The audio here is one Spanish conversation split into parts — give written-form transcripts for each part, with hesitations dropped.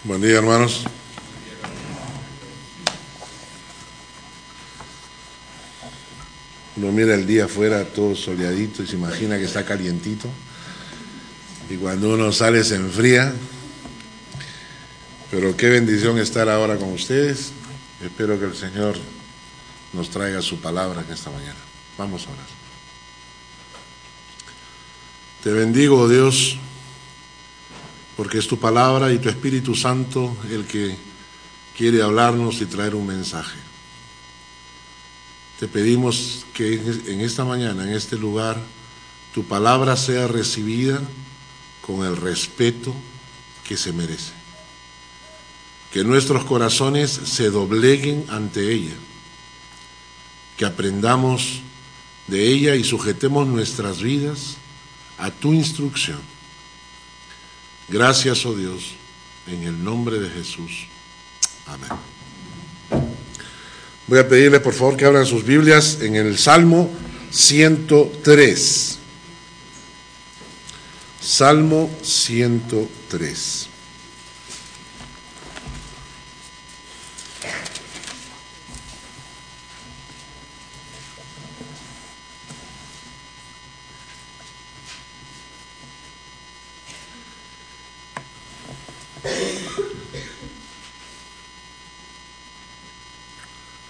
Buen día, hermanos. Uno mira el día afuera todo soleadito y se imagina que está calientito, y cuando uno sale se enfría. Pero qué bendición estar ahora con ustedes. Espero que el Señor nos traiga su palabra en esta mañana. Vamos a orar. Te bendigo, Dios, porque es tu palabra y tu Espíritu Santo el que quiere hablarnos y traer un mensaje. Te pedimos que en esta mañana, en este lugar, tu palabra sea recibida con el respeto que se merece. Que nuestros corazones se dobleguen ante ella, que aprendamos de ella y sujetemos nuestras vidas a tu instrucción. Gracias, oh Dios, en el nombre de Jesús. Amén. Voy a pedirles por favor que abran sus Biblias en el Salmo 103. Salmo 103.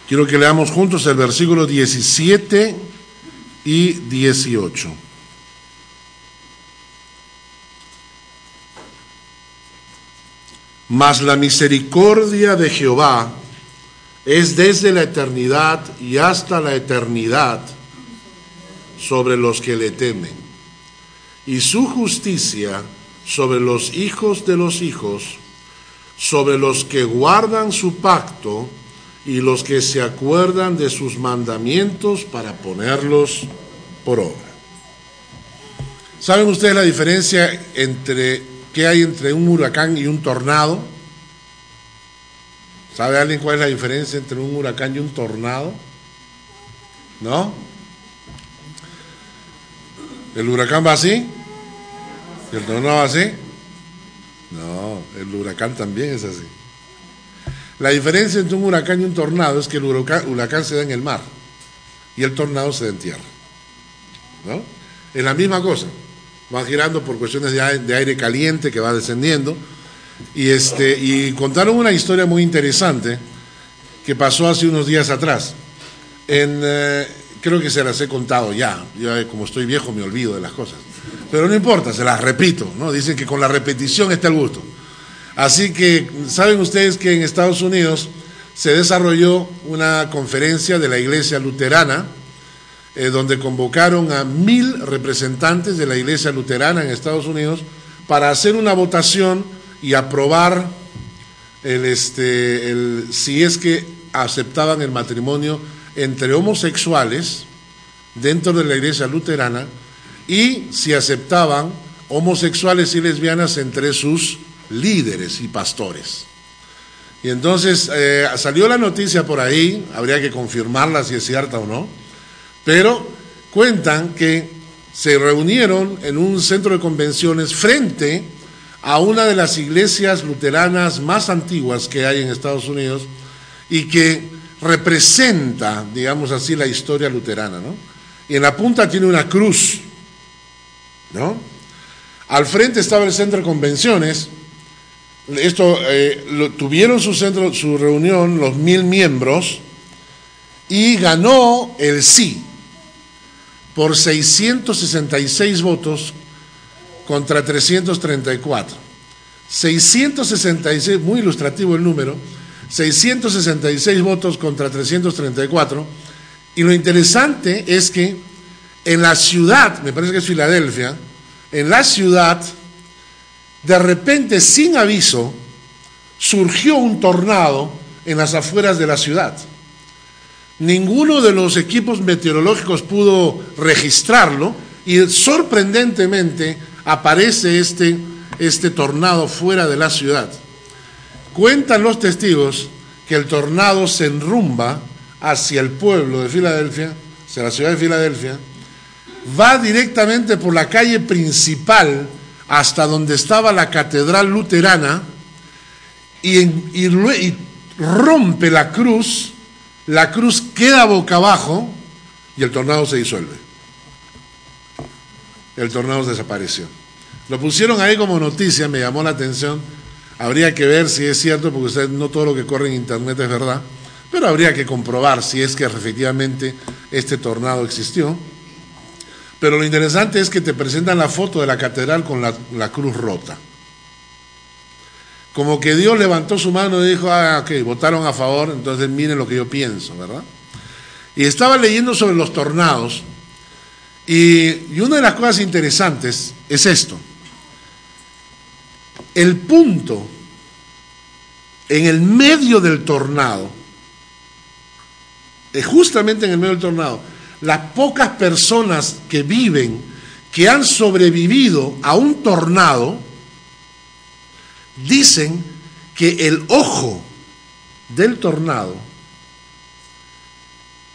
Quiero que leamos juntos el versículo 17 y 18. Mas la misericordia de Jehová es desde la eternidad y hasta la eternidad sobre los que le temen, y su justicia sobre los hijos de los hijos, sobre los que guardan su pacto y los que se acuerdan de sus mandamientos para ponerlos por obra. ¿Saben ustedes la diferencia que hay entre un huracán y un tornado? ¿Sabe alguien cuál es la diferencia entre un huracán y un tornado? ¿No? ¿El huracán va así? ¿Y el tornado va así? No, el huracán también es así. La diferencia entre un huracán y un tornado es que el huracán se da en el mar y el tornado se da en tierra, ¿no? Es la misma cosa, va girando por cuestiones de aire caliente que va descendiendo. Y contaron una historia muy interesante que pasó hace unos días atrás. Creo que se las he contado ya, como estoy viejo me olvido de las cosas, pero no importa, se las repito, ¿no? Dicen que con la repetición está el gusto. Así que, ¿saben ustedes que en Estados Unidos se desarrolló una conferencia de la Iglesia Luterana, donde convocaron a 1000 representantes de la Iglesia Luterana en Estados Unidos para hacer una votación y aprobar si es que aceptaban el matrimonio entre homosexuales dentro de la Iglesia Luterana y si aceptaban homosexuales y lesbianas entre sus líderes y pastores. Y entonces salió la noticia por ahí, habría que confirmarla si es cierta o no, pero cuentan que se reunieron en un centro de convenciones frente a una de las iglesias luteranas más antiguas que hay en Estados Unidos y que representa, digamos así, la historia luterana, ¿no? Y en la punta tiene una cruz, ¿no? Al frente estaba el centro de convenciones. Tuvieron su reunión los 1000 miembros y ganó el sí por 666 votos contra 334. 666, muy ilustrativo el número, 666 votos contra 334. Y lo interesante es que en la ciudad, me parece que es Filadelfia, en la ciudad, de repente, sin aviso, surgió un tornado en las afueras de la ciudad. Ninguno de los equipos meteorológicos pudo registrarlo y sorprendentemente aparece este tornado fuera de la ciudad. Cuentan los testigos que el tornado se enrumba hacia el pueblo de Filadelfia, hacia la ciudad de Filadelfia, va directamente por la calle principal hasta donde estaba la catedral luterana y rompe la cruz queda boca abajo y el tornado se disuelve. El tornado desapareció. Lo pusieron ahí como noticia, me llamó la atención. Habría que ver si es cierto, porque usted, no todo lo que corre en internet es verdad, pero habría que comprobar si es que efectivamente este tornado existió. Pero lo interesante es que te presentan la foto de la catedral con la cruz rota. Como que Dios levantó su mano y dijo, ok, votaron a favor, entonces miren lo que yo pienso, ¿verdad? Y estaba leyendo sobre los tornados, y una de las cosas interesantes es esto. El punto en el medio del tornado, justamente en el medio del tornado, las pocas personas que viven, que han sobrevivido a un tornado, dicen que el ojo del tornado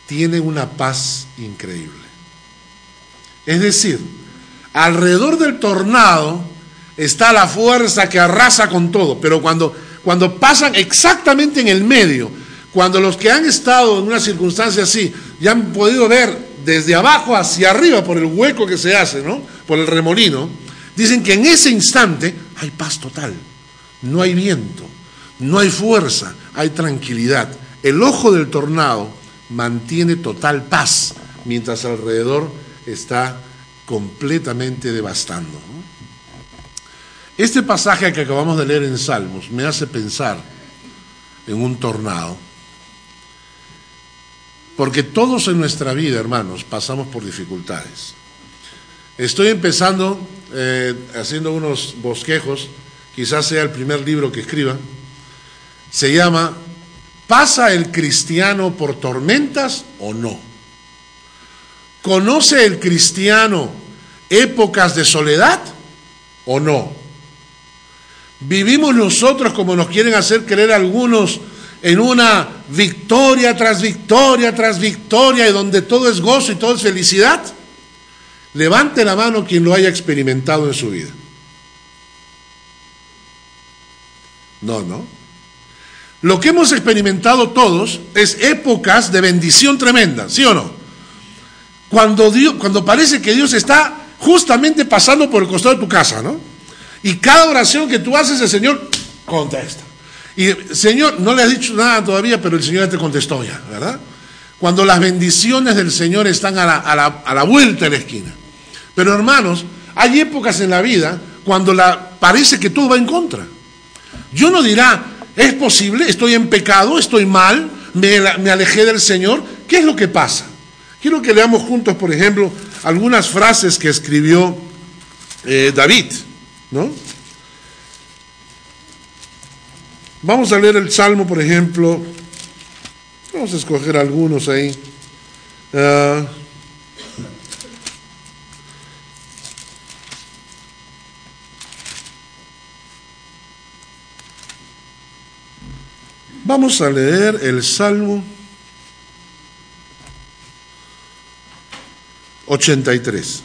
tiene una paz increíble. Es decir, alrededor del tornado está la fuerza que arrasa con todo, pero cuando pasan exactamente en el medio, cuando los que han estado en una circunstancia así ya han podido ver desde abajo hacia arriba por el hueco que se hace, ¿no?, por el remolino, dicen que en ese instante hay paz total. No hay viento, no hay fuerza, hay tranquilidad. El ojo del tornado mantiene total paz, mientras alrededor está completamente devastando, ¿no? Este pasaje que acabamos de leer en Salmos me hace pensar en un tornado, porque todos en nuestra vida, hermanos, pasamos por dificultades. Estoy empezando, haciendo unos bosquejos. Quizás sea el primer libro que escriba. Se llama ¿Pasa el cristiano por tormentas o no? ¿Conoce el cristiano épocas de soledad o no? ¿Vivimos nosotros, como nos quieren hacer creer algunos, en una victoria tras victoria tras victoria, y donde todo es gozo y todo es felicidad? Levante la mano quien lo haya experimentado en su vida. No. Lo que hemos experimentado todos es épocas de bendición tremenda, ¿sí o no? Cuando parece que Dios está justamente pasando por el costado de tu casa, ¿no? Y cada oración que tú haces, el Señor contesta. Y Señor, no le has dicho nada todavía, pero el Señor ya te contestó ya, ¿verdad? Cuando las bendiciones del Señor están a la vuelta de la esquina. Pero hermanos, hay épocas en la vida cuando parece que todo va en contra. Yo no dirá, es posible, estoy en pecado, estoy mal, me alejé del Señor. ¿Qué es lo que pasa? Quiero que leamos juntos, por ejemplo, algunas frases que escribió David, ¿no? Vamos a leer el Salmo, por ejemplo. Vamos a escoger algunos ahí. Vamos a leer el Salmo 83.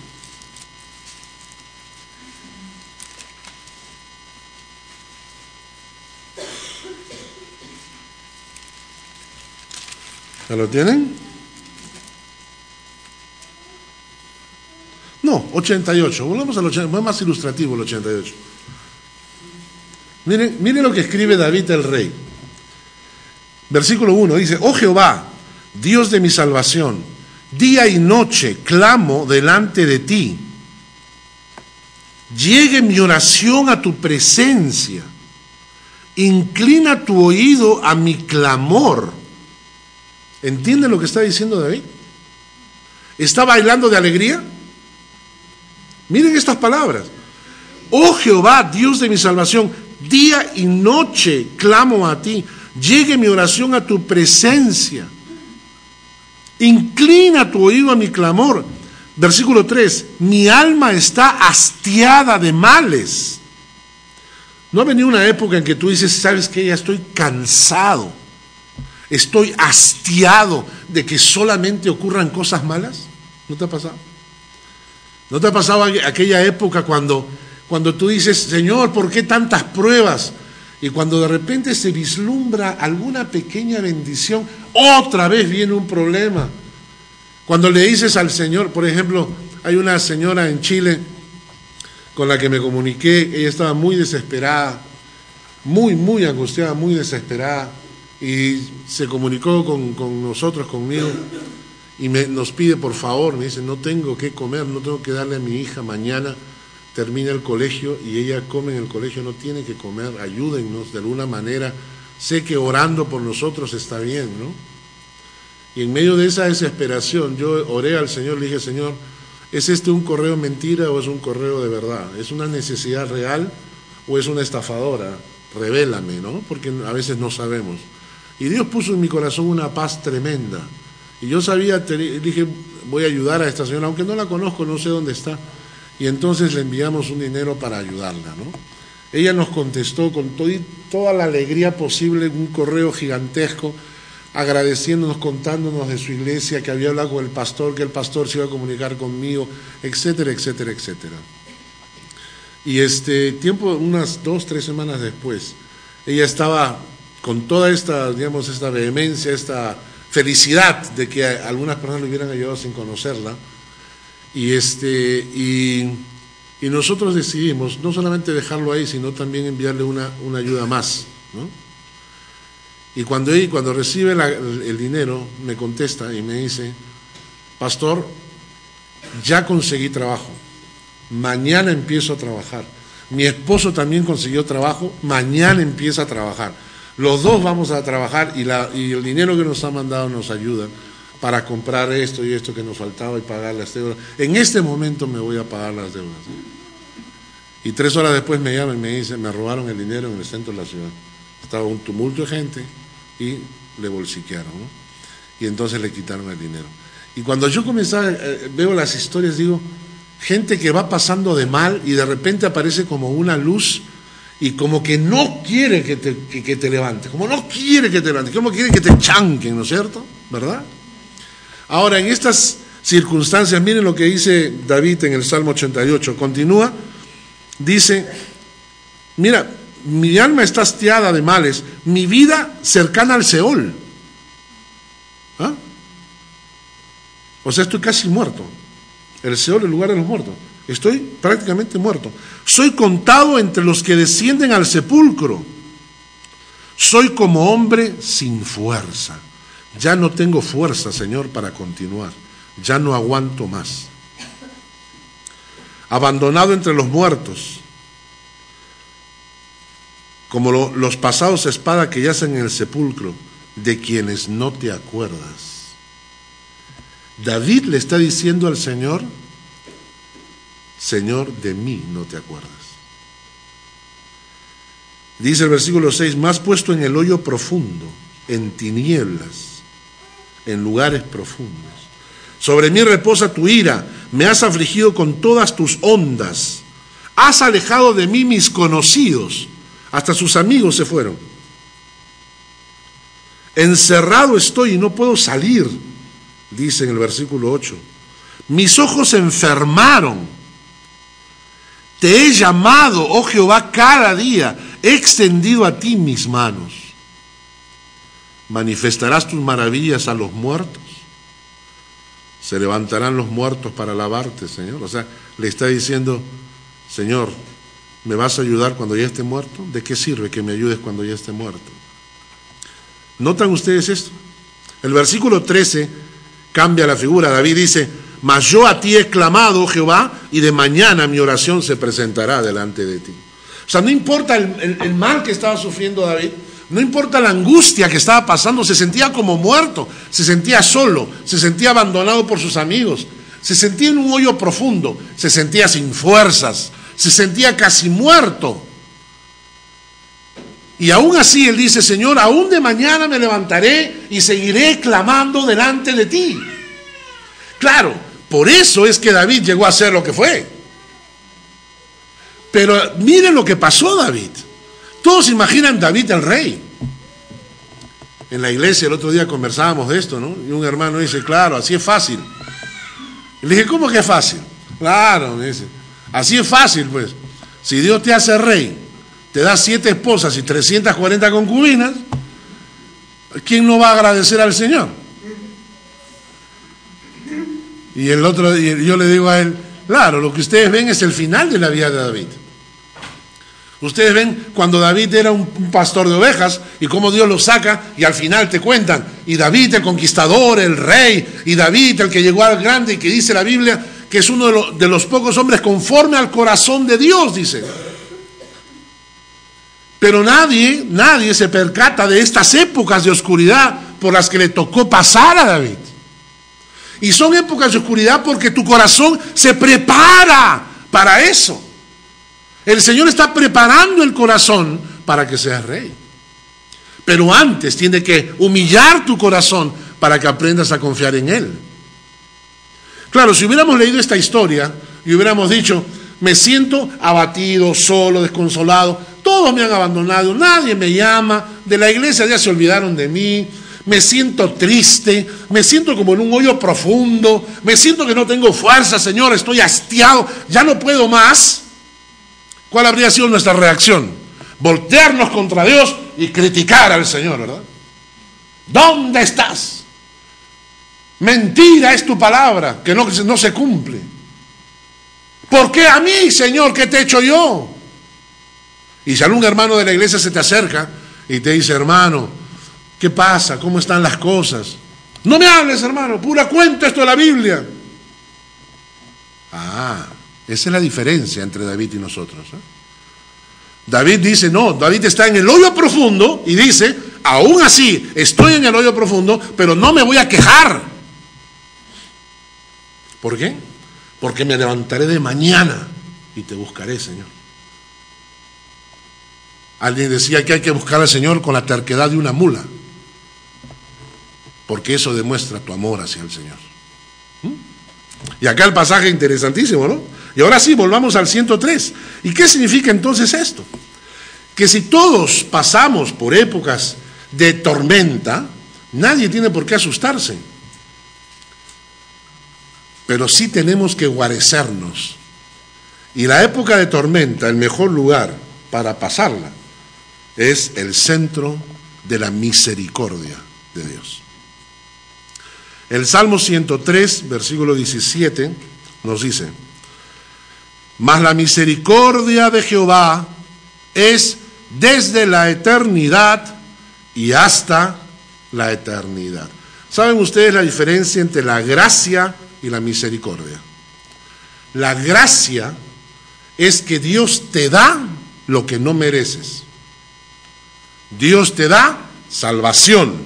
¿Ya lo tienen? No, 88. Volvamos al 88, es más ilustrativo el 88. Miren lo que escribe David el rey. Versículo 1 dice: Oh Jehová, Dios de mi salvación, día y noche clamo delante de ti. Llegue mi oración a tu presencia. Inclina tu oído a mi clamor. ¿Entienden lo que está diciendo David? ¿Está bailando de alegría? Miren estas palabras. Oh Jehová, Dios de mi salvación, día y noche clamo a ti. Llegue mi oración a tu presencia. Inclina tu oído a mi clamor. Versículo 3. Mi alma está hastiada de males. ¿No ha venido una época en que tú dices, sabes qué, ya estoy cansado, estoy hastiado de que solamente ocurran cosas malas? ¿No te ha pasado? ¿No te ha pasado aquella época cuando tú dices, Señor, ¿por qué tantas pruebas? Y cuando de repente se vislumbra alguna pequeña bendición, otra vez viene un problema. Cuando le dices al Señor, por ejemplo, hay una señora en Chile con la que me comuniqué, ella estaba muy desesperada, muy angustiada, muy desesperada, y se comunicó con nosotros, conmigo, y nos pide por favor, me dice, no tengo que comer, no tengo que darle a mi hija mañana, termina el colegio y ella come en el colegio, no tiene que comer, ayúdennos de alguna manera, sé que orando por nosotros está bien, ¿no? Y en medio de esa desesperación yo oré al Señor, le dije, Señor, ¿es este un correo mentira o es un correo de verdad? ¿Es una necesidad real o es una estafadora? Revélame, ¿no? Porque a veces no sabemos. Y Dios puso en mi corazón una paz tremenda. Y yo sabía, dije, voy a ayudar a esta señora, aunque no la conozco, no sé dónde está. Y entonces le enviamos un dinero para ayudarla, ¿no? Ella nos contestó con toda la alegría posible, un correo gigantesco, agradeciéndonos, contándonos de su iglesia, que había hablado con el pastor, que el pastor se iba a comunicar conmigo, etcétera, etcétera, etcétera. Y tiempo, unas 2, 3 semanas después, ella estaba con toda esta, digamos, esta vehemencia, esta felicidad de que algunas personas le hubieran ayudado sin conocerla, y nosotros decidimos no solamente dejarlo ahí, sino también enviarle una ayuda más, ¿no? Y cuando recibe el dinero, me contesta y me dice, pastor, ya conseguí trabajo, mañana empiezo a trabajar, mi esposo también consiguió trabajo, mañana empieza a trabajar, los dos vamos a trabajar y el dinero que nos ha mandado nos ayuda para comprar esto y esto que nos faltaba y pagar las deudas. En este momento me voy a pagar las deudas. Y 3 horas después me llama y me dice, me robaron el dinero en el centro de la ciudad. Estaba un tumulto de gente y le bolsiquearon, ¿no? Y entonces le quitaron el dinero. Y cuando yo veo las historias, digo, gente que va pasando de mal y de repente aparece como una luz y como que no quiere que te levantes, como no quiere que te levantes, como quiere que te chanquen, ¿no es cierto? ¿Verdad? Ahora, en estas circunstancias, miren lo que dice David en el Salmo 88, continúa, dice, mira, mi alma está hastiada de males, mi vida cercana al Seol. ¿Ah? O sea, estoy casi muerto. El Seol, el lugar de los muertos. Estoy prácticamente muerto. Soy contado entre los que descienden al sepulcro. Soy como hombre sin fuerza. Ya no tengo fuerza, Señor, para continuar. Ya no aguanto más. Abandonado entre los muertos, como los pasados a espada que yacen en el sepulcro, de quienes no te acuerdas. David le está diciendo al Señor, Señor, de mí no te acuerdas. Dice el versículo 6, me has puesto en el hoyo profundo, en tinieblas, en lugares profundos. Sobre mí reposa tu ira, me has afligido con todas tus ondas. Has alejado de mí mis conocidos, hasta sus amigos se fueron. Encerrado estoy y no puedo salir, dice en el versículo 8. Mis ojos se enfermaron. Te he llamado, oh Jehová, cada día. He extendido a ti mis manos. ¿Manifestarás tus maravillas a los muertos? Se levantarán los muertos para alabarte, Señor. O sea, le está diciendo, Señor, ¿me vas a ayudar cuando ya esté muerto? ¿De qué sirve que me ayudes cuando ya esté muerto? ¿Notan ustedes esto? El versículo 13 cambia la figura. David dice, mas yo a ti he clamado, Jehová, y de mañana mi oración se presentará delante de ti. O sea, no importa el mal que estaba sufriendo David, no importa la angustia que estaba pasando, se sentía como muerto, se sentía solo, se sentía abandonado por sus amigos, se sentía en un hoyo profundo, se sentía sin fuerzas, se sentía casi muerto. Y aún así él dice, Señor, aún de mañana me levantaré y seguiré clamando delante de ti. Claro, por eso es que David llegó a ser lo que fue. Pero miren lo que pasó David. Todos imaginan David el rey. En la iglesia el otro día conversábamos de esto, ¿no? Y un hermano dice, claro, así es fácil. Y le dije, ¿cómo que es fácil? Claro, me dice, así es fácil, pues. Si Dios te hace rey, te da 7 esposas y 340 concubinas, ¿quién no va a agradecer al Señor? Y yo le digo a él, claro, lo que ustedes ven es el final de la vida de David. Ustedes ven cuando David era un pastor de ovejas y cómo Dios lo saca, y al final te cuentan, y David el conquistador, el rey, y David el que llegó al grande, y que dice la Biblia que es uno de los pocos hombres conforme al corazón de Dios, dice. Pero nadie se percata de estas épocas de oscuridad por las que le tocó pasar a David. Y son épocas de oscuridad porque tu corazón se prepara para eso. El Señor está preparando el corazón para que seas rey. Pero antes tiene que humillar tu corazón para que aprendas a confiar en Él. Claro, si hubiéramos leído esta historia y hubiéramos dicho, me siento abatido, solo, desconsolado, todos me han abandonado, nadie me llama, de la iglesia ya se olvidaron de mí, me siento triste, me siento como en un hoyo profundo, me siento que no tengo fuerza, Señor, estoy hastiado, ya no puedo más. ¿Cuál habría sido nuestra reacción? Voltearnos contra Dios y criticar al Señor, ¿verdad? ¿Dónde estás? Mentira es tu palabra, que no se cumple. ¿Por qué a mí, Señor? ¿Qué te he hecho yo? Y si algún hermano de la iglesia se te acerca y te dice, hermano, ¿qué pasa? ¿Cómo están las cosas? No me hables, hermano, pura cuenta esto de la Biblia. Esa es la diferencia entre David y nosotros, ¿eh? David dice, no, David está en el hoyo profundo y dice, aún así, estoy en el hoyo profundo, pero no me voy a quejar. ¿Por qué? Porque me levantaré de mañana y te buscaré, Señor. Alguien decía que hay que buscar al Señor con la terquedad de una mula, porque eso demuestra tu amor hacia el Señor. Y acá el pasaje interesantísimo, ¿no? Y ahora sí, volvamos al 103. ¿Y qué significa entonces esto? Que si todos pasamos por épocas de tormenta, nadie tiene por qué asustarse. Pero sí tenemos que guarecernos. Y la época de tormenta, el mejor lugar para pasarla, es el centro de la misericordia de Dios. El Salmo 103, versículo 17, nos dice, mas la misericordia de Jehová es desde la eternidad y hasta la eternidad. ¿Saben ustedes la diferencia entre la gracia y la misericordia? La gracia es que Dios te da lo que no mereces. Dios te da salvación.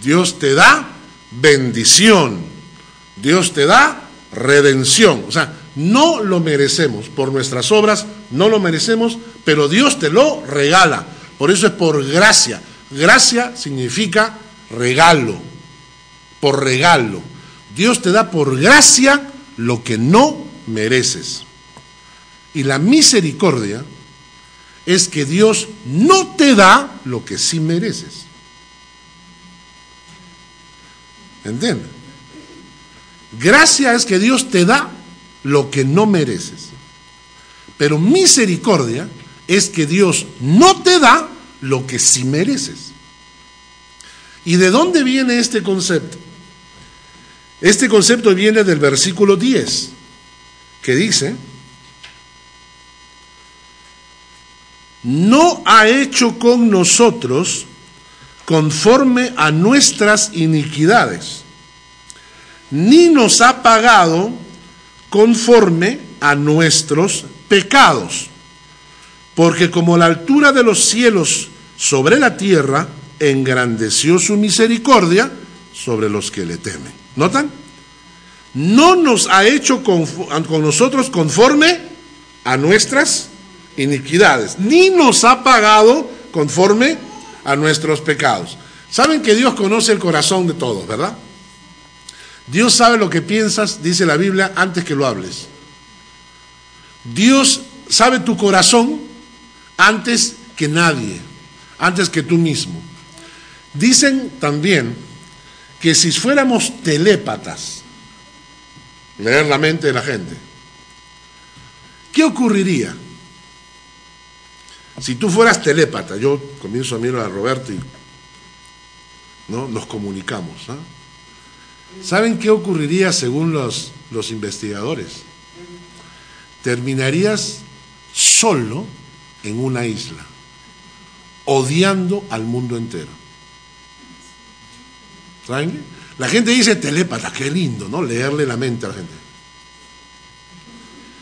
Dios te da bendición. Dios te da redención. O sea, no lo merecemos. Por nuestras obras no lo merecemos, pero Dios te lo regala. Por eso es por gracia. Gracia significa regalo. Por regalo. Dios te da por gracia lo que no mereces. Y la misericordia es que Dios no te da lo que sí mereces. ¿Entienden? Gracia es que Dios te da lo que no mereces. Pero misericordia es que Dios no te da lo que sí mereces. ¿Y de dónde viene este concepto? Este concepto viene del versículo 10, que dice, no ha hecho con nosotros conforme a nuestras iniquidades, ni nos ha pagado conforme a nuestros pecados, porque como la altura de los cielos sobre la tierra, engrandeció su misericordia sobre los que le temen. ¿Notan? No nos ha hecho con nosotros conforme a nuestras iniquidades, ni nos ha pagado conforme a nuestros pecados. Saben que Dios conoce el corazón de todos, ¿verdad? Dios sabe lo que piensas, dice la Biblia, antes que lo hables. Dios sabe tu corazón antes que nadie, antes que tú mismo. Dicen también que si fuéramos telépatas, leer la mente de la gente, ¿qué ocurriría? Si tú fueras telépata, yo comienzo a mirar a Roberto y ¿no? Nos comunicamos. ¿No? ¿Saben qué ocurriría según los investigadores? Terminarías solo en una isla, odiando al mundo entero. ¿Saben qué? La gente dice telépata, qué lindo, ¿no? Leerle la mente a la gente.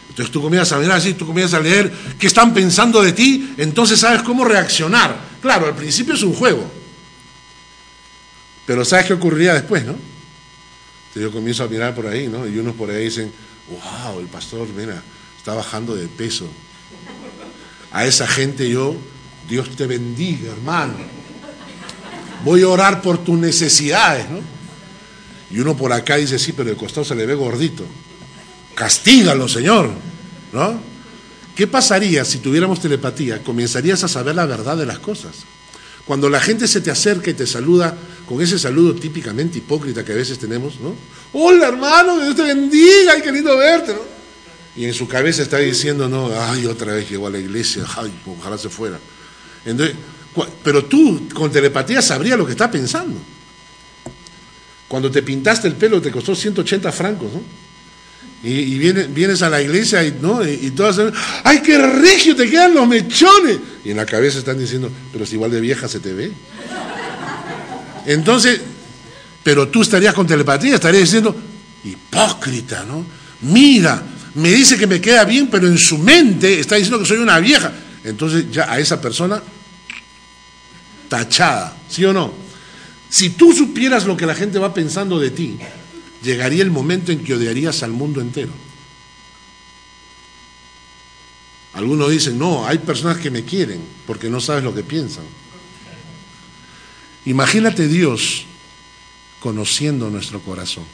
Entonces tú comienzas a mirar así, tú comienzas a leer qué están pensando de ti, entonces sabes cómo reaccionar. Claro, al principio es un juego, pero ¿sabes qué ocurriría después, no? Entonces yo comienzo a mirar por ahí, ¿no? Y unos por ahí dicen, wow, el pastor, mira, está bajando de peso. A esa gente yo, Dios te bendiga, hermano. Voy a orar por tus necesidades, ¿no? Y uno por acá dice, sí, pero de costado se le ve gordito. Castígalo, Señor, ¿no? ¿Qué pasaría si tuviéramos telepatía? Comenzarías a saber la verdad de las cosas. Cuando la gente se te acerca y te saluda con ese saludo típicamente hipócrita que a veces tenemos, ¿no? Hola, hermano, que Dios te bendiga, ay, qué lindo verte, ¿no? Y en su cabeza está diciendo, no, ay, otra vez llegó a la iglesia, ay, ojalá se fuera. Entonces, pero tú con telepatía sabrías lo que está pensando. Cuando te pintaste el pelo te costó 180 francos, ¿no? Y vienes a la iglesia ¿no? y todas, ¡ay, qué regio te quedan los mechones! Y en la cabeza están diciendo, pero si igual de vieja se te ve. Entonces, pero tú estarías con telepatía, estarías diciendo, hipócrita, ¿no? Mira, me dice que me queda bien, pero en su mente está diciendo que soy una vieja. Entonces ya a esa persona, tachada, ¿sí o no? Si tú supieras lo que la gente va pensando de ti, llegaría el momento en que odiarías al mundo entero. Algunos dicen, no, hay personas que me quieren porque no sabes lo que piensan. Imagínate Dios conociendo nuestro corazón.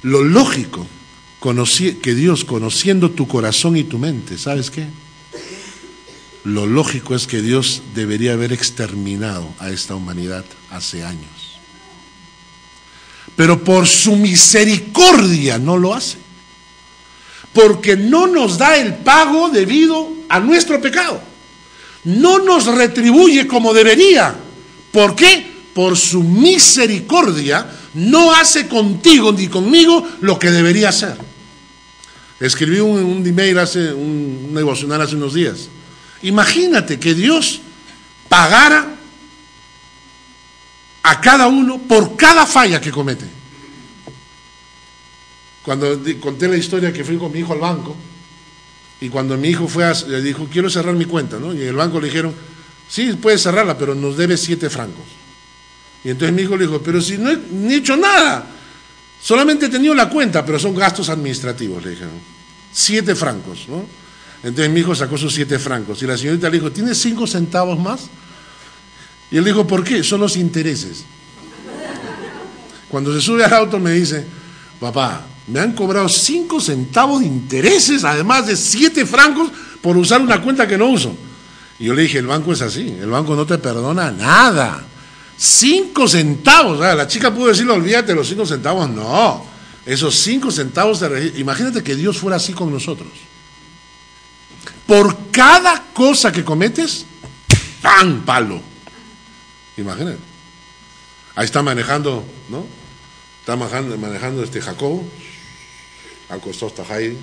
Lo lógico, que Dios conociendo tu corazón y tu mente, ¿sabes qué? Lo lógico es que Dios debería haber exterminado a esta humanidad hace años. Pero por su misericordia no lo hace. Porque no nos da el pago debido a nuestro pecado. No nos retribuye como debería. ¿Por qué? Por su misericordia no hace contigo ni conmigo lo que debería hacer. Escribí un email un devocional hace unos días. Imagínate que Dios pagara a cada uno por cada falla que comete. Cuando conté la historia que fui con mi hijo al banco, y cuando mi hijo le dijo, quiero cerrar mi cuenta, ¿no? Y en el banco le dijeron, sí, puedes cerrarla, pero nos debes 7 francos. Y entonces mi hijo le dijo, pero si no he hecho nada, solamente he tenido la cuenta, pero son gastos administrativos, le dijeron. 7 francos, ¿no? Entonces mi hijo sacó sus 7 francos, y la señorita le dijo, ¿tienes 5 centavos más? Y él dijo, ¿por qué? Son los intereses. Cuando se sube al auto me dice, papá, me han cobrado 5 centavos de intereses, además de 7 francos, por usar una cuenta que no uso. Y yo le dije, el banco es así, el banco no te perdona nada. 5 centavos, la chica pudo decirle, olvídate, los 5 centavos, no. Esos 5 centavos, imagínate que Dios fuera así con nosotros. Por cada cosa que cometes, ¡pam! Palo. Imagínate. Ahí está manejando, ¿no? Está manejando Jacobo, al costado está Heidi,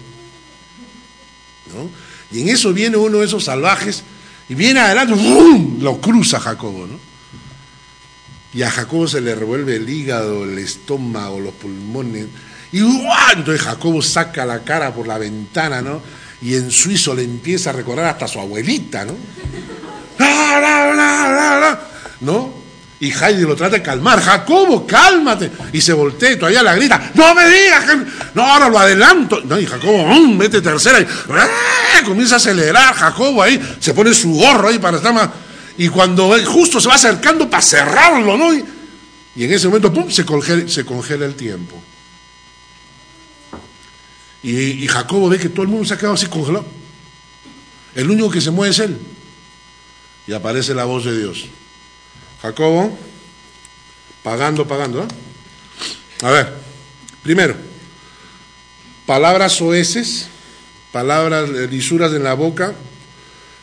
¿no? Y en eso viene uno de esos salvajes y viene adelante, ¡bum! Lo cruza Jacobo, ¿no? Y a Jacobo se le revuelve el hígado, el estómago, los pulmones, y ¡guau! Entonces Jacobo saca la cara por la ventana, ¿no? Y en suizo le empieza a recordar hasta a su abuelita, ¿no? ¿No? Y Heidi lo trata de calmar, Jacobo, cálmate, y se voltea y todavía la grita, no me digas que no, ahora lo adelanto, no, y Jacobo mete tercera y comienza a acelerar. Jacobo ahí se pone su gorro ahí para estar más, y cuando justo se va acercando para cerrarlo, ¿no? Y en ese momento ¡pum! Se congela el tiempo, y Jacobo ve que todo el mundo se ha quedado así congelado, el único que se mueve es él, y aparece la voz de Dios. Jacobo, pagando, ¿eh? A ver, primero, palabras soeces, palabras lisuras en la boca,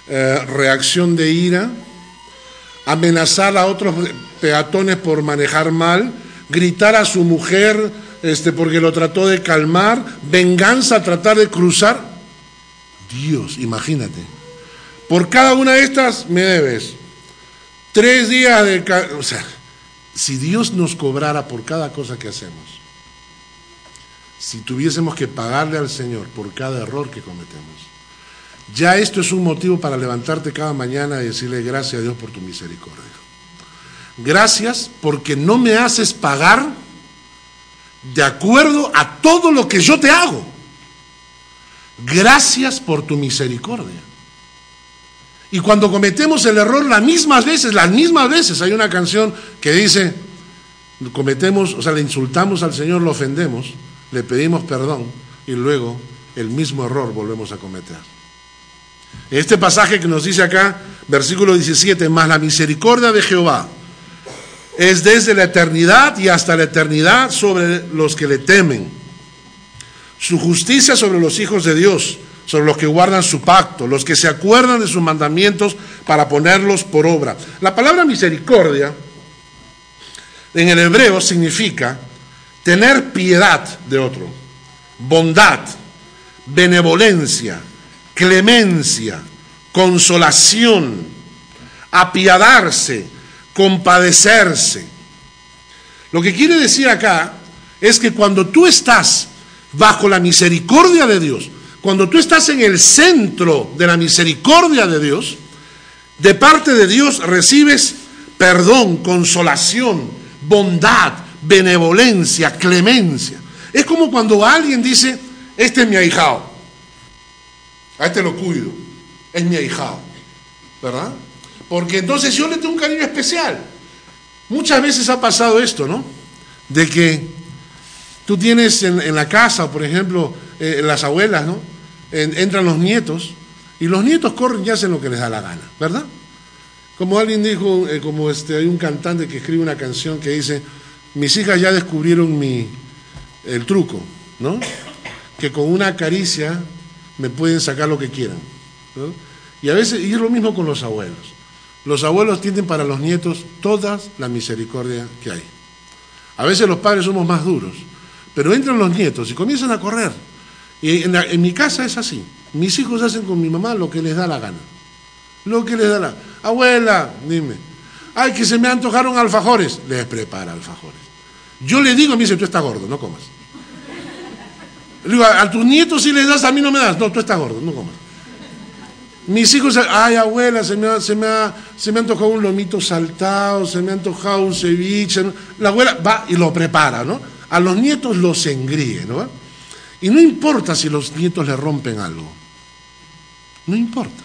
reacción de ira, amenazar a otros peatones por manejar mal, gritar a su mujer porque lo trató de calmar, venganza, tratar de cruzar. Dios, imagínate, por cada una de estas me debes 3 días de... O sea, si Dios nos cobrara por cada cosa que hacemos, si tuviésemos que pagarle al Señor por cada error que cometemos, ya esto es un motivo para levantarte cada mañana y decirle gracias a Dios por tu misericordia. Gracias porque no me haces pagar de acuerdo a todo lo que yo te hago. Gracias por tu misericordia. Y cuando cometemos el error las mismas veces, hay una canción que dice, cometemos, o sea, le insultamos al Señor, lo ofendemos, le pedimos perdón y luego el mismo error volvemos a cometer. Este pasaje que nos dice acá, versículo 17, más la misericordia de Jehová es desde la eternidad y hasta la eternidad sobre los que le temen. Su justicia sobre los hijos de Dios, sobre los que guardan su pacto, los que se acuerdan de sus mandamientos para ponerlos por obra. La palabra misericordia en el hebreo significa tener piedad de otro, bondad, benevolencia, clemencia, consolación, apiadarse, compadecerse. Lo que quiere decir acá es que cuando tú estás bajo la misericordia de Dios, cuando tú estás en el centro de la misericordia de Dios, de parte de Dios recibes perdón, consolación, bondad, benevolencia, clemencia. Es como cuando alguien dice, este es mi ahijado, a este lo cuido, es mi ahijado, ¿verdad? Porque entonces yo le tengo un cariño especial. Muchas veces ha pasado esto, ¿no? De que tú tienes en la casa, por ejemplo, las abuelas, ¿no? Entran los nietos y los nietos corren y hacen lo que les da la gana, ¿verdad? Como alguien dijo, hay un cantante que escribe una canción que dice, mis hijas ya descubrieron el truco, ¿no? Que con una caricia me pueden sacar lo que quieran, ¿no? Y a veces, y es lo mismo con los abuelos. Los abuelos tienen para los nietos toda la misericordia que hay. A veces los padres somos más duros, pero entran los nietos y comienzan a correr. Y en mi casa es así. Mis hijos hacen con mi mamá lo que les da la gana. Lo que les da la gana. Abuela, dime, ay, que se me antojaron alfajores. Les prepara alfajores. Yo le digo, me dice, tú estás gordo, no comas. Le digo, a tus nietos sí les das, a mí no me das. No, tú estás gordo, no comas. Mis hijos, ay, abuela, se me ha antojado un lomito saltado, se me ha antojado un ceviche. La abuela va y lo prepara, ¿no? A los nietos los engríe, ¿no? Y no importa si los nietos le rompen algo. No importa.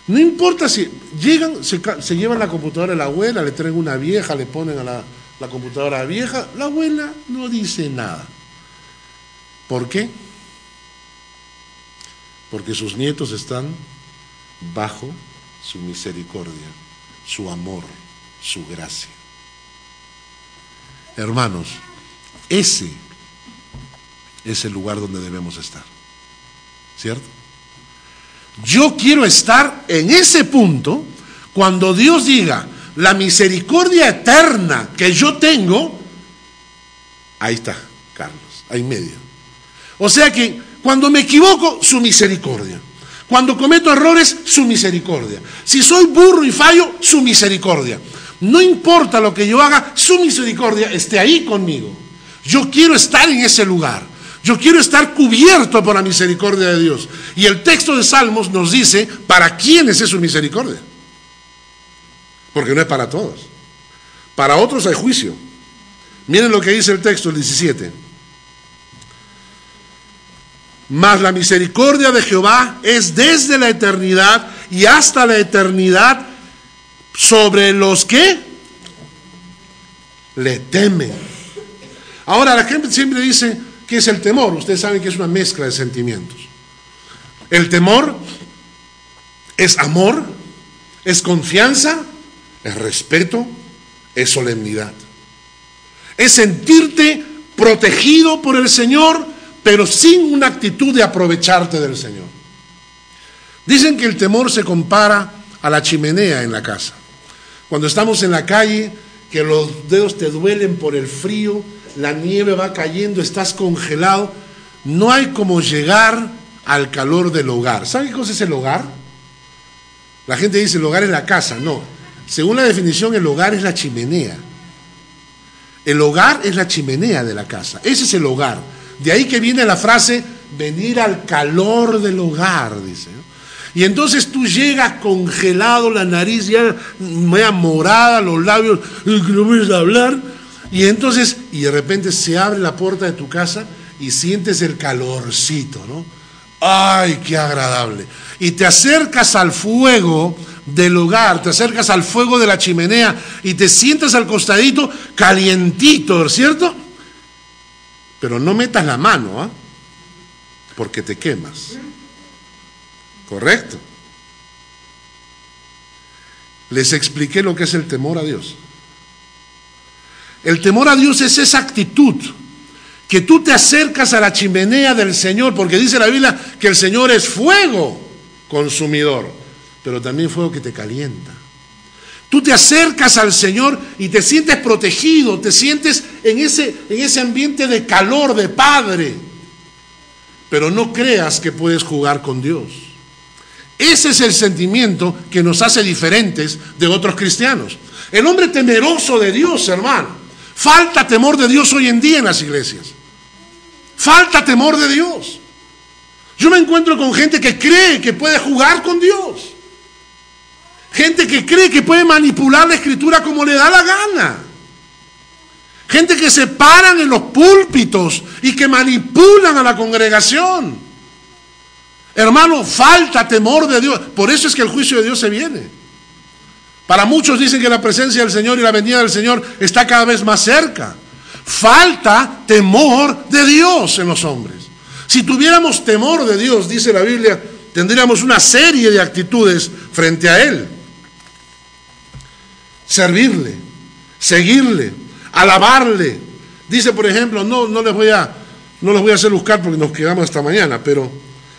No importa si llegan, se llevan la computadora de la abuela, le traen una vieja, le ponen a la computadora vieja. La abuela no dice nada. ¿Por qué? Porque sus nietos están bajo su misericordia, su amor, su gracia. Hermanos, ese es el lugar donde debemos estar, ¿cierto? Yo quiero estar en ese punto cuando Dios diga, la misericordia eterna que yo tengo, ahí está, Carlos, ahí medio. O sea que cuando me equivoco, su misericordia. Cuando cometo errores, su misericordia. Si soy burro y fallo, su misericordia. No importa lo que yo haga, su misericordia esté ahí conmigo. Yo quiero estar en ese lugar. Yo quiero estar cubierto por la misericordia de Dios. Y el texto de Salmos nos dice para quiénes es su misericordia. Porque no es para todos. Para otros hay juicio. Miren lo que dice el texto, el 17. Mas la misericordia de Jehová es desde la eternidad y hasta la eternidad sobre los que le temen. Ahora la gente siempre dice, ¿qué es el temor? Ustedes saben que es una mezcla de sentimientos. El temor es amor, es confianza, es respeto, es solemnidad. Es sentirte protegido por el Señor, pero sin una actitud de aprovecharte del Señor. Dicen que el temor se compara a la chimenea en la casa. Cuando estamos en la calle, que los dedos te duelen por el frío, la nieve va cayendo, estás congelado, no hay como llegar al calor del hogar. ¿Sabe qué cosa es el hogar? La gente dice el hogar es la casa. No, según la definición, el hogar es la chimenea. El hogar es la chimenea de la casa, ese es el hogar. De ahí que viene la frase, venir al calor del hogar, dice. Y entonces tú llegas congelado, la nariz ya media morada, los labios, que no puedes hablar, y entonces, y de repente se abre la puerta de tu casa y sientes el calorcito, ¿no? ¡Ay, qué agradable! Y te acercas al fuego del hogar, te acercas al fuego de la chimenea y te sientas al costadito calientito, ¿cierto? Pero no metas la mano, ¿eh? Porque te quemas. ¿Correcto? Les expliqué lo que es el temor a Dios. El temor a Dios es esa actitud que tú te acercas a la chimenea del Señor, porque dice la Biblia que el Señor es fuego consumidor, pero también fuego que te calienta. Tú te acercas al Señor y te sientes protegido, te sientes en ese ambiente de calor, de Padre, pero no creas que puedes jugar con Dios. Ese es el sentimiento que nos hace diferentes de otros cristianos. El hombre temeroso de Dios, hermano. Falta temor de Dios hoy en día en las iglesias. Falta temor de Dios. Yo me encuentro con gente que cree que puede jugar con Dios. Gente que cree que puede manipular la Escritura como le da la gana. Gente que se paran en los púlpitos y que manipulan a la congregación. Hermano, falta temor de Dios. Por eso es que el juicio de Dios se viene. Para muchos dicen que la presencia del Señor y la venida del Señor está cada vez más cerca. Falta temor de Dios en los hombres. Si tuviéramos temor de Dios, dice la Biblia, tendríamos una serie de actitudes frente a Él. Servirle, seguirle, alabarle. Dice, por ejemplo, no los voy a hacer buscar porque nos quedamos hasta mañana, pero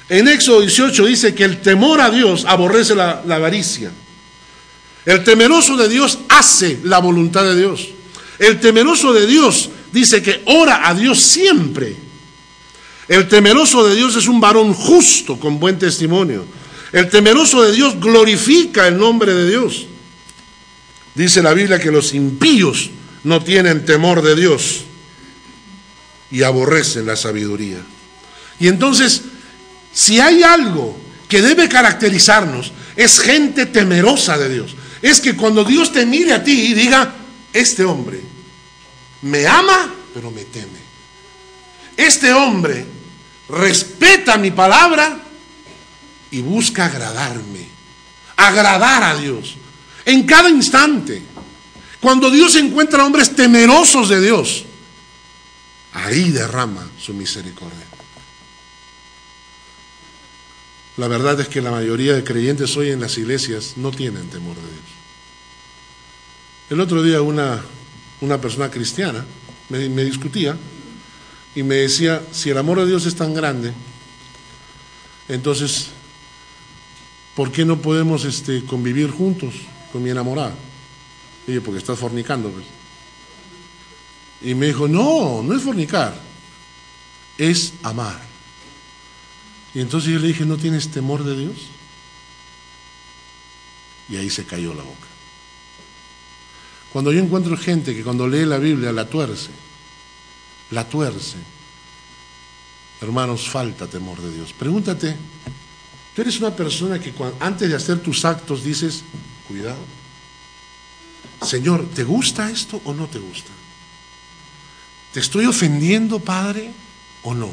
en Éxodo 18 dice que el temor a Dios aborrece la avaricia. El temeroso de Dios hace la voluntad de Dios. El temeroso de Dios dice que ora a Dios siempre. El temeroso de Dios es un varón justo con buen testimonio. El temeroso de Dios glorifica el nombre de Dios. Dice la Biblia que los impíos no tienen temor de Dios y aborrecen la sabiduría. Y entonces, si hay algo que debe caracterizarnos, es gente temerosa de Dios. Es que cuando Dios te mire a ti y diga, este hombre me ama, pero me teme. Este hombre respeta mi palabra y busca agradarme, agradar a Dios. En cada instante, cuando Dios encuentra hombres temerosos de Dios, ahí derrama su misericordia. La verdad es que la mayoría de creyentes hoy en las iglesias no tienen temor de Dios. El otro día una persona cristiana me discutía y me decía, si el amor de Dios es tan grande, entonces, ¿por qué no podemos convivir juntos con mi enamorada? Y yo, porque estás fornicando, pues. Y me dijo, no es fornicar, es amar. Y entonces yo le dije, ¿no tienes temor de Dios? Y ahí se cayó la boca. Cuando yo encuentro gente que cuando lee la Biblia la tuerce, hermanos, falta temor de Dios. Pregúntate, ¿tú eres una persona que antes de hacer tus actos dices, cuidado, Señor, ¿te gusta esto o no te gusta? ¿Te estoy ofendiendo, Padre, o no?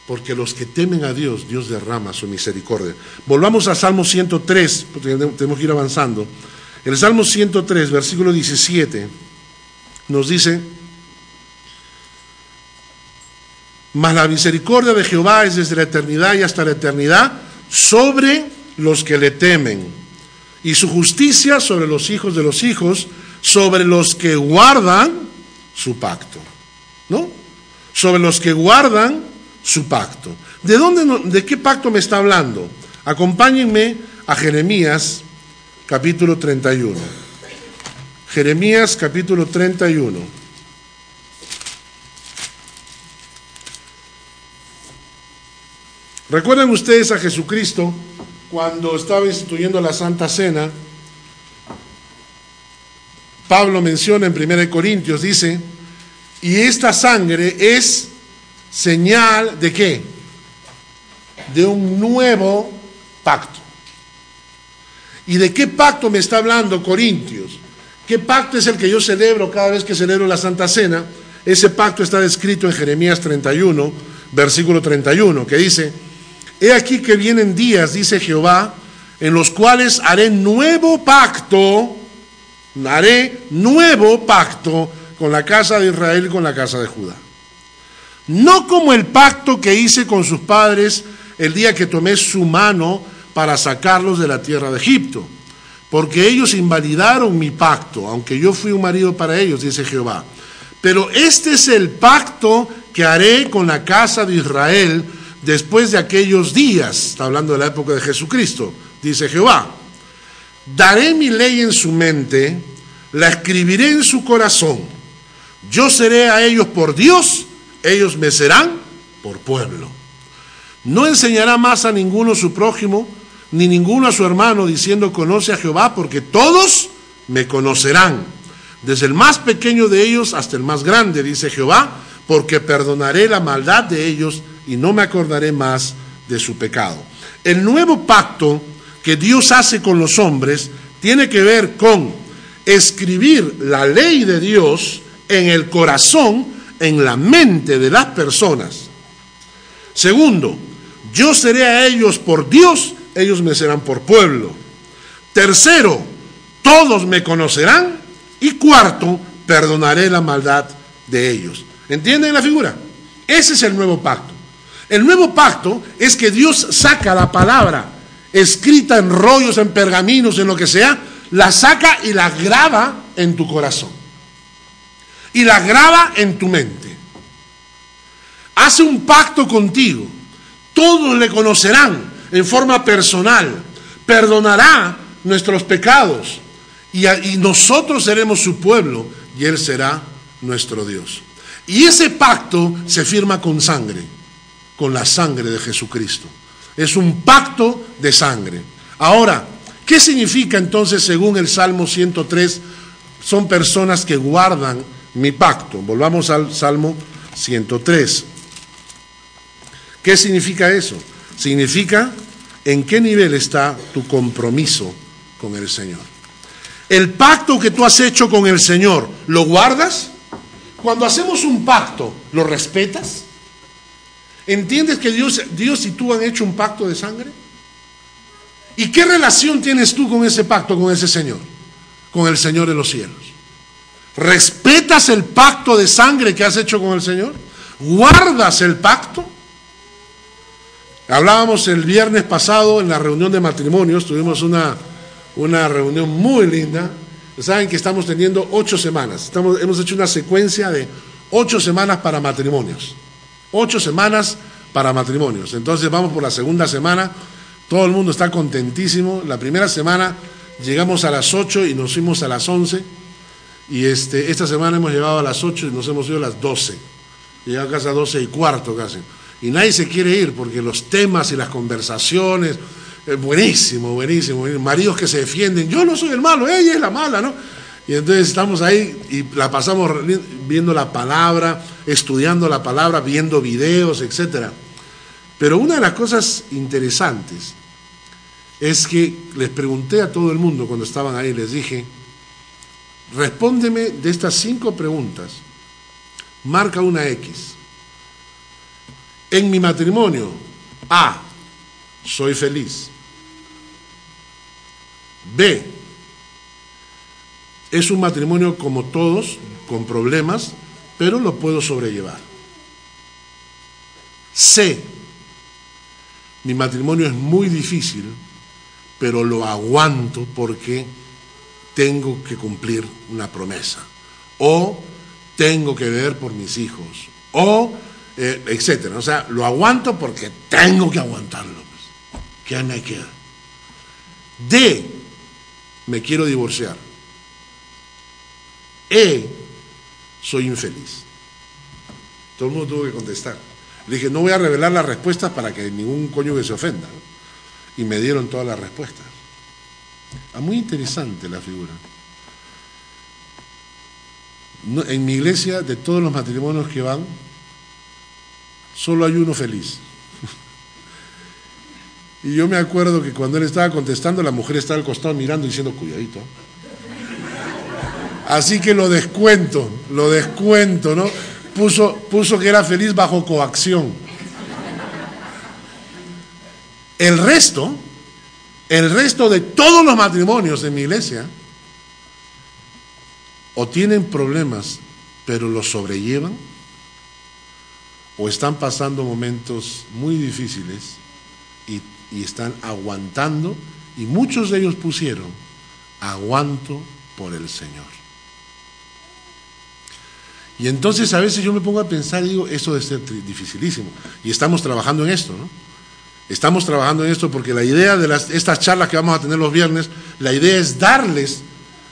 Porque los que temen a Dios, Dios derrama su misericordia. Volvamos a Salmo 103, porque tenemos que ir avanzando. El Salmo 103, versículo 17, nos dice, mas la misericordia de Jehová es desde la eternidad y hasta la eternidad sobre los que le temen, y su justicia sobre los hijos de los hijos, sobre los que guardan su pacto, ¿no? Sobre los que guardan su pacto. ¿De qué pacto me está hablando? Acompáñenme a Jeremías capítulo 31. Jeremías capítulo 31. ¿Recuerdan ustedes a Jesucristo cuando estaba instituyendo la Santa Cena? Pablo menciona en 1 Corintios, dice, y esta sangre es señal ¿de qué? De un nuevo pacto. ¿Y de qué pacto me está hablando Corintios? ¿Qué pacto es el que yo celebro cada vez que celebro la Santa Cena? Ese pacto está descrito en Jeremías 31, versículo 31, que dice, he aquí que vienen días, dice Jehová, en los cuales haré nuevo pacto con la casa de Israel y con la casa de Judá. No como el pacto que hice con sus padres el día que tomé su mano para sacarlos de la tierra de Egipto, porque ellos invalidaron mi pacto, aunque yo fui un marido para ellos, dice Jehová. Pero este es el pacto que haré con la casa de Israel después de aquellos días, está hablando de la época de Jesucristo, dice Jehová. Daré mi ley en su mente, la escribiré en su corazón. Yo seré a ellos por Dios, ellos me serán por pueblo. No enseñará más a ninguno su prójimo, ni ninguno a su hermano, diciendo conoce a Jehová, porque todos me conocerán, desde el más pequeño de ellos hasta el más grande, dice Jehová, porque perdonaré la maldad de ellos y no me acordaré más de su pecado. El nuevo pacto que Dios hace con los hombres tiene que ver con escribir la ley de Dios en el corazón, en la mente de las personas. Segundo, yo seré a ellos por Dios, ellos me serán por pueblo. Tercero, todos me conocerán. Y cuarto, perdonaré la maldad de ellos. ¿Entienden la figura? Ese es el nuevo pacto. El nuevo pacto es que Dios saca la palabra escrita en rollos, en pergaminos, en lo que sea, la saca y la graba en tu corazón. Y la graba en tu mente. Hace un pacto contigo. Todos le conocerán en forma personal. Perdonará nuestros pecados. Y nosotros seremos su pueblo y Él será nuestro Dios. Y ese pacto se firma con sangre, con la sangre de Jesucristo. Es un pacto de sangre. Ahora, ¿qué significa entonces según el Salmo 103? Son personas que guardan mi pacto. Volvamos al Salmo 103. ¿Qué significa eso? Significa en qué nivel está tu compromiso con el Señor. El pacto que tú has hecho con el Señor, ¿lo guardas? Cuando hacemos un pacto, ¿lo respetas? ¿Entiendes que Dios y tú han hecho un pacto de sangre? ¿Y qué relación tienes tú con ese pacto, con ese Señor? Con el Señor de los cielos. ¿Respetas el pacto de sangre que has hecho con el Señor? ¿Guardas el pacto? Hablábamos el viernes pasado en la reunión de matrimonios, tuvimos una reunión muy linda. Saben que estamos teniendo 8 semanas. Hemos hecho una secuencia de 8 semanas para matrimonios. 8 semanas para matrimonios. Entonces vamos por la segunda semana. Todo el mundo está contentísimo. La primera semana llegamos a las 8 y nos fuimos a las 11. Y esta semana hemos llegado a las 8 y nos hemos ido a las 12. Llegamos casi a 12:15 casi. Y nadie se quiere ir porque los temas y las conversaciones... Buenísimo. Maridos que se defienden, yo no soy el malo, ella es la mala, ¿no? Y entonces estamos ahí y la pasamos viendo la palabra, estudiando la palabra, viendo videos, etc. Pero una de las cosas interesantes es que les pregunté a todo el mundo cuando estaban ahí, les dije, respóndeme de estas 5 preguntas, marca una X. En mi matrimonio, A, soy feliz. B, es un matrimonio como todos, con problemas, pero lo puedo sobrellevar. C, mi matrimonio es muy difícil, pero lo aguanto porque tengo que cumplir una promesa. O tengo que ver por mis hijos. O etcétera. O sea, lo aguanto porque tengo que aguantarlo. Pues. ¿Qué me queda? D, me quiero divorciar. E, soy infeliz. Todo el mundo tuvo que contestar. Le dije, no voy a revelar las respuestas para que ningún cónyuge se ofenda, ¿no? Y me dieron todas las respuestas. Muy interesante la figura. No, en mi iglesia, de todos los matrimonios que van, solo hay uno feliz. Y yo me acuerdo que cuando él estaba contestando, la mujer estaba al costado mirando y diciendo, cuidadito. Así que lo descuento, ¿no? Puso que era feliz bajo coacción. El resto de todos los matrimonios en mi iglesia, o tienen problemas, pero los sobrellevan, o están pasando momentos muy difíciles y están aguantando, y muchos de ellos pusieron, aguanto por el Señor. Y entonces a veces yo me pongo a pensar y digo, eso debe ser dificilísimo. Y estamos trabajando en esto, ¿no? Estamos trabajando en esto porque la idea de estas charlas que vamos a tener los viernes, la idea es darles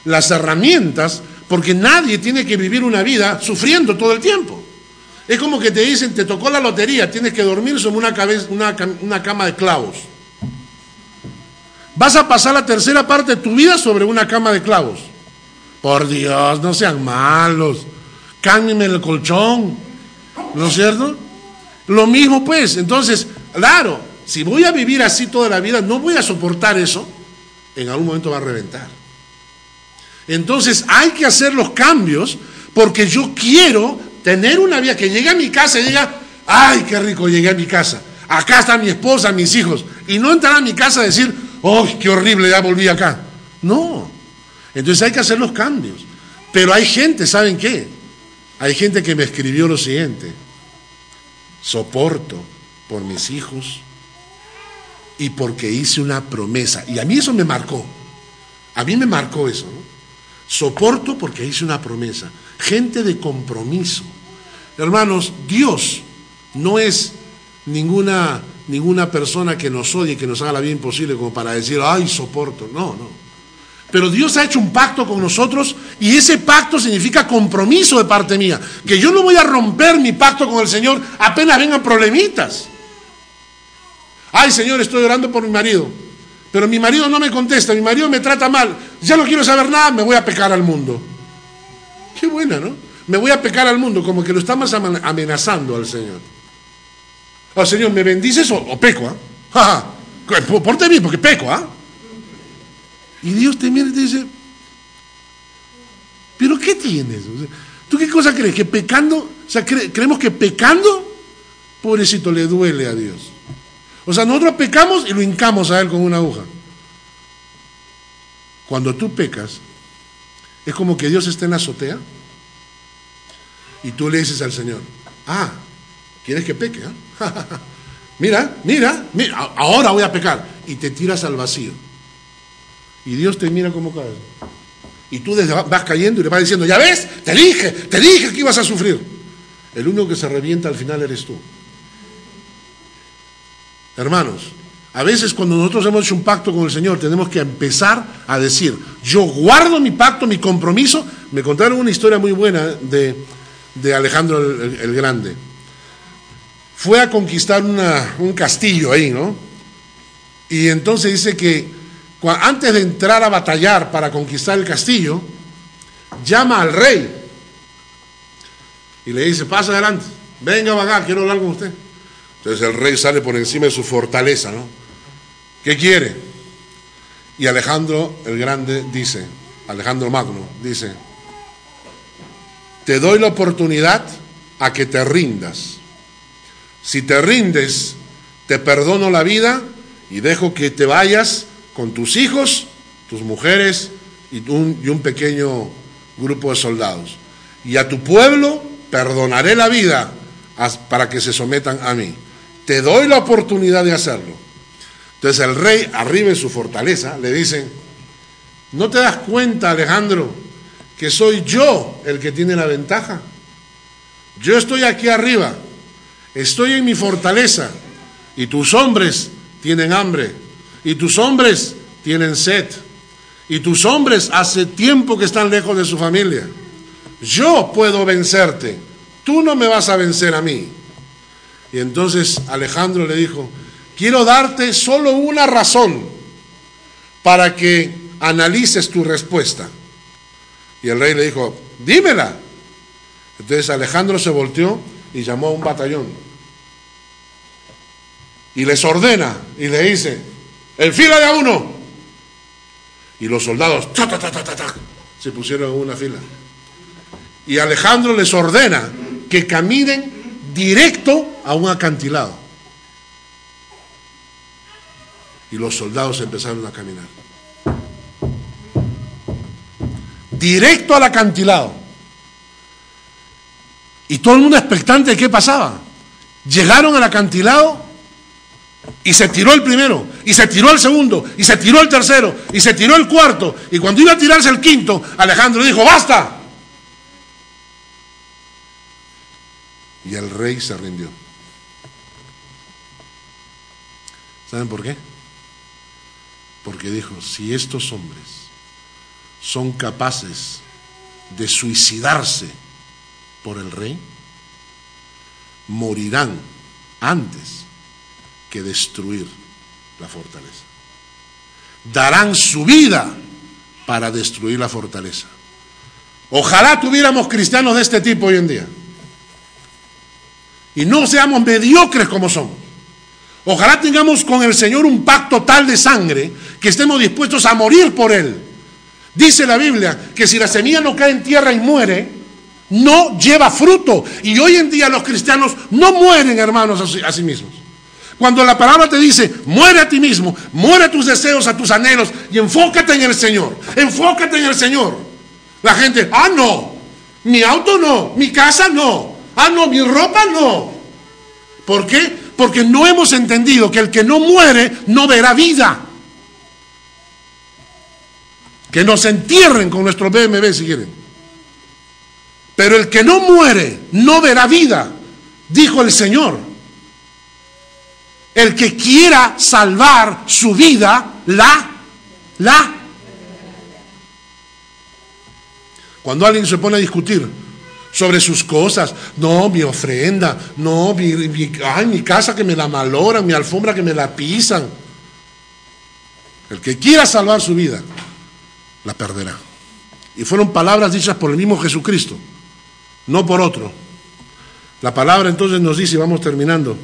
las herramientas, porque nadie tiene que vivir una vida sufriendo todo el tiempo. Es como que te dicen, te tocó la lotería, tienes que dormir sobre una cama de clavos. Vas a pasar la tercera parte de tu vida sobre una cama de clavos. Por Dios, no sean malos. Cámbienme el colchón, ¿no es cierto? Lo mismo pues, entonces, claro, si voy a vivir así toda la vida, no voy a soportar eso, en algún momento va a reventar. Entonces hay que hacer los cambios, porque yo quiero tener una vida que llegue a mi casa y diga, ay, qué rico, llegué a mi casa, acá está mi esposa, mis hijos, y no entrar a mi casa a decir, oh, qué horrible, ya volví acá. No, entonces hay que hacer los cambios. Pero hay gente, ¿saben qué? Hay gente que me escribió lo siguiente: soporto por mis hijos y porque hice una promesa. Y a mí eso me marcó. A mí me marcó eso, ¿no? Soporto porque hice una promesa. Gente de compromiso. Hermanos, Dios no es ninguna persona que nos odie, que nos haga la vida imposible como para decir, ay, soporto. No, no. Pero Dios ha hecho un pacto con nosotros y ese pacto significa compromiso de parte mía. Que yo no voy a romper mi pacto con el Señor apenas vengan problemitas. Ay, Señor, estoy orando por mi marido, pero mi marido no me contesta, mi marido me trata mal, ya no quiero saber nada, me voy a pecar al mundo. Qué buena, ¿no? Me voy a pecar al mundo, como que lo estamos amenazando al Señor. Oh, Señor, ¿me bendices o peco? ¿Ah? Porte bien, porque peco, ¿ah? Y Dios te mira y te dice, ¿pero qué tienes? O sea, ¿tú qué cosa crees? ¿Que pecando? O sea, creemos que pecando, pobrecito, le duele a Dios. O sea, nosotros pecamos y lo hincamos a Él con una aguja. Cuando tú pecas, es como que Dios está en la azotea y tú le dices al Señor, ah, ¿quieres que peque? Mira, ahora voy a pecar. Y te tiras al vacío. Y Dios te mira como caes. Y tú vas cayendo y le vas diciendo, ya ves, te dije que ibas a sufrir. El único que se revienta al final eres tú. Hermanos, a veces cuando nosotros hemos hecho un pacto con el Señor, tenemos que empezar a decir, yo guardo mi pacto, mi compromiso. Me contaron una historia muy buena de Alejandro el Grande. Fue a conquistar un castillo ahí, ¿no? Y entonces dice que antes de entrar a batallar para conquistar el castillo, llama al rey y le dice, pasa adelante, venga acá, quiero hablar con usted. Entonces el rey sale por encima de su fortaleza, ¿no? ¿Qué quiere? Y Alejandro el Grande dice, Alejandro Magno dice, te doy la oportunidad a que te rindas. Si te rindes, te perdono la vida y dejo que te vayas con tus hijos, tus mujeres y un pequeño grupo de soldados. Y a tu pueblo perdonaré la vida para que se sometan a mí. Te doy la oportunidad de hacerlo. Entonces el rey, arriba en su fortaleza, le dice, ¿no te das cuenta, Alejandro, que soy yo el que tiene la ventaja? Yo estoy aquí arriba estoy en mi fortaleza, y tus hombres tienen hambre, y tus hombres tienen sed, y tus hombres hace tiempo que están lejos de su familia. Yo puedo vencerte, tú no me vas a vencer a mí. Y entonces Alejandro le dijo, quiero darte solo una razón para que analices tu respuesta. Y el rey le dijo, dímela. Entonces Alejandro se volteó y llamó a un batallón. Y les ordena y le dice, en fila de a uno. Y los soldados se pusieron en una fila. Y Alejandro les ordena que caminen directo a un acantilado. Y los soldados empezaron a caminar. Directo al acantilado. Y todo el mundo expectante de qué pasaba. Llegaron al acantilado y se tiró el primero, y se tiró el segundo, y se tiró el tercero, y se tiró el cuarto. Y cuando iba a tirarse el quinto, Alejandro dijo, ¡basta! Y el rey se rindió. ¿Saben por qué? Porque dijo, si estos hombres son capaces de suicidarse por el rey, morirán antes que destruir la fortaleza. Darán su vida para destruir la fortaleza. Ojalá tuviéramos cristianos de este tipo hoy en día. Y no seamos mediocres como somos. Ojalá tengamos con el Señor un pacto tal de sangre que estemos dispuestos a morir por Él. Dice la Biblia que si la semilla no cae en tierra y muere, no lleva fruto. Y hoy en día los cristianos no mueren, hermanos, a sí mismos. Cuando la palabra te dice, muere a ti mismo, muere a tus deseos, a tus anhelos, y enfócate en el Señor, enfócate en el Señor. La gente, no, mi auto no, mi casa no, no, mi ropa no. ¿Por qué? Porque no hemos entendido que el que no muere no verá vida. Que nos entierren con nuestro BMW si quieren. Pero el que no muere no verá vida, dijo el Señor. El que quiera salvar su vida, Cuando alguien se pone a discutir sobre sus cosas, no, mi ofrenda, no, mi casa que me la maloran, mi alfombra que me la pisan. El que quiera salvar su vida, la perderá. Y fueron palabras dichas por el mismo Jesucristo, no por otro. La palabra entonces nos dice, y vamos terminando,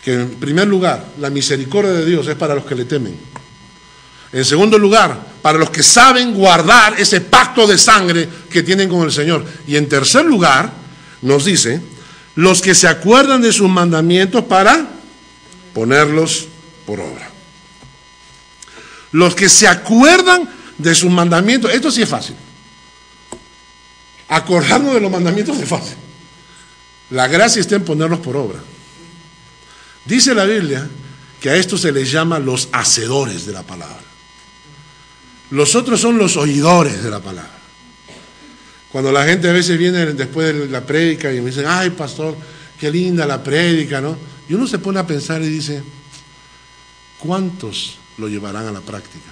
que en primer lugar, la misericordia de Dios es para los que le temen. En segundo lugar, para los que saben guardar ese pacto de sangre que tienen con el Señor. Y en tercer lugar, nos dice, los que se acuerdan de sus mandamientos para ponerlos por obra. Los que se acuerdan de sus mandamientos, esto sí es fácil. Acordarnos de los mandamientos es fácil. La gracia está en ponerlos por obra. Dice la Biblia que a esto se les llama los hacedores de la palabra. Los otros son los oidores de la palabra. Cuando la gente a veces viene después de la prédica y me dicen, ay pastor, qué linda la prédica, ¿no? Y uno se pone a pensar y dice, ¿cuántos lo llevarán a la práctica?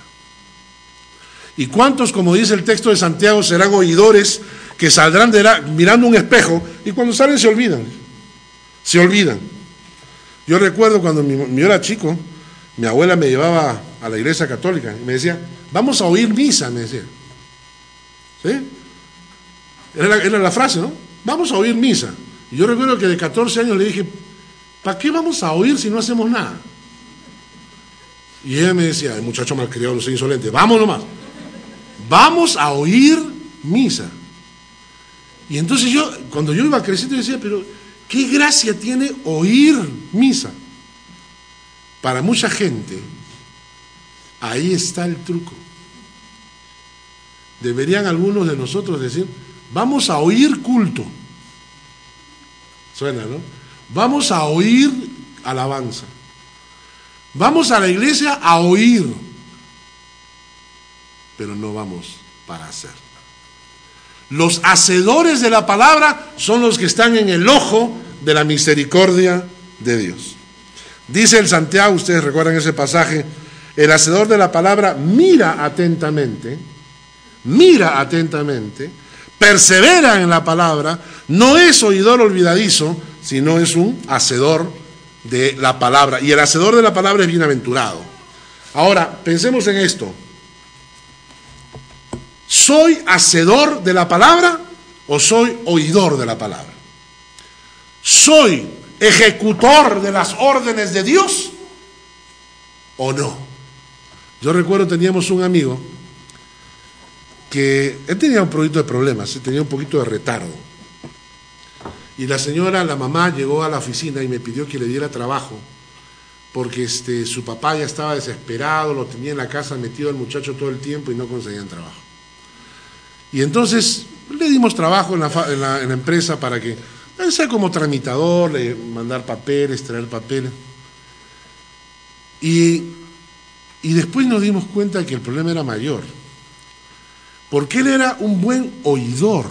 ¿Y cuántos, como dice el texto de Santiago, serán oidores que saldrán mirando un espejo y cuando salen se olvidan? Se olvidan. Yo recuerdo cuando yo era chico, mi abuela me llevaba a la iglesia católica y me decía, vamos a oír misa, me decía. ¿Sí? Era la frase, ¿no? Vamos a oír misa. Y yo recuerdo que de 14 años le dije, ¿para qué vamos a oír si no hacemos nada? Y ella me decía, el muchacho malcriado, no soy insolente, vamos nomás. Vamos a oír misa. Y entonces cuando yo iba creciendo, yo decía, pero ¿qué gracia tiene oír misa? Para mucha gente, ahí está el truco. Deberían algunos de nosotros decir, vamos a oír culto. Suena, ¿no? Vamos a oír alabanza. Vamos a la iglesia a oír. Pero no vamos para hacer. Los hacedores de la palabra son los que están en el ojo de la misericordia de Dios. Dice el Santiago, ustedes recuerdan ese pasaje, el hacedor de la palabra mira atentamente, persevera en la palabra, no es oidor olvidadizo, sino es un hacedor de la palabra. Y el hacedor de la palabra es bienaventurado. Ahora, pensemos en esto. ¿Soy hacedor de la palabra o soy oidor de la palabra? ¿Soy ejecutor de las órdenes de Dios o no? Yo recuerdo, teníamos un amigo que él tenía un poquito de problemas, tenía un poquito de retardo. Y la señora, la mamá, llegó a la oficina y me pidió que le diera trabajo, porque su papá ya estaba desesperado, lo tenía en la casa metido al muchacho todo el tiempo y no conseguían trabajo. Y entonces le dimos trabajo en la empresa para que él sea como tramitador, mandar papeles, traer papeles. Y después nos dimos cuenta que el problema era mayor, porque él era un buen oidor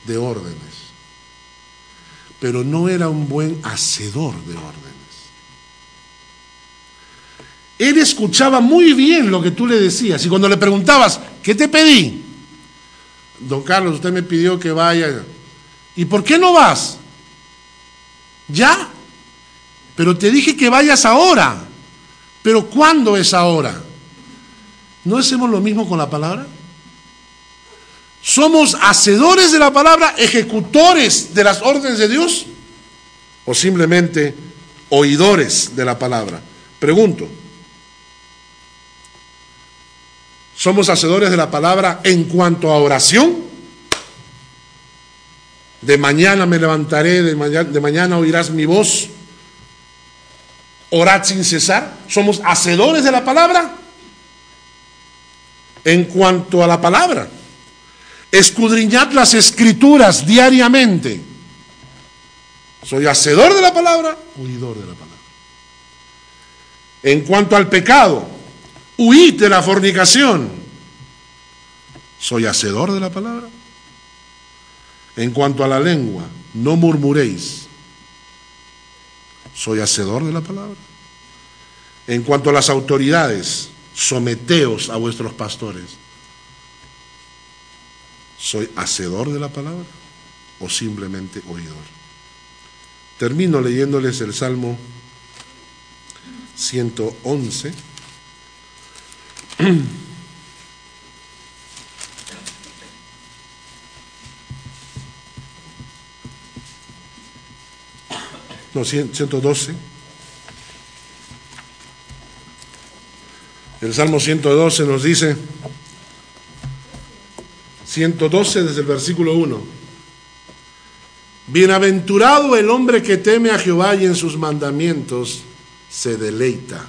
de órdenes, pero no era un buen hacedor de órdenes. Él escuchaba muy bien lo que tú le decías, y cuando le preguntabas, ¿qué te pedí? Don Carlos, usted me pidió que vaya. ¿Y por qué no vas? Ya, pero te dije que vayas ahora. ¿Pero cuándo es ahora? ¿No hacemos lo mismo con la palabra? ¿Somos hacedores de la palabra, ejecutores de las órdenes de Dios? ¿O simplemente oidores de la palabra? Pregunto. ¿Somos hacedores de la palabra en cuanto a oración? De mañana me levantaré, de mañana oirás mi voz. Orad sin cesar. ¿Somos hacedores de la palabra? En cuanto a la palabra, escudriñad las escrituras diariamente. ¿Soy hacedor de la palabra? Oidor de la palabra. En cuanto al pecado, huid de la fornicación. ¿Soy hacedor de la palabra? En cuanto a la lengua, no murmuréis. ¿Soy hacedor de la palabra? En cuanto a las autoridades, someteos a vuestros pastores. ¿Soy hacedor de la palabra o simplemente oidor? Termino leyéndoles el Salmo 111. No, 112. El Salmo 112 nos dice, 112 desde el versículo 1. Bienaventurado el hombre que teme a Jehová y en sus mandamientos se deleita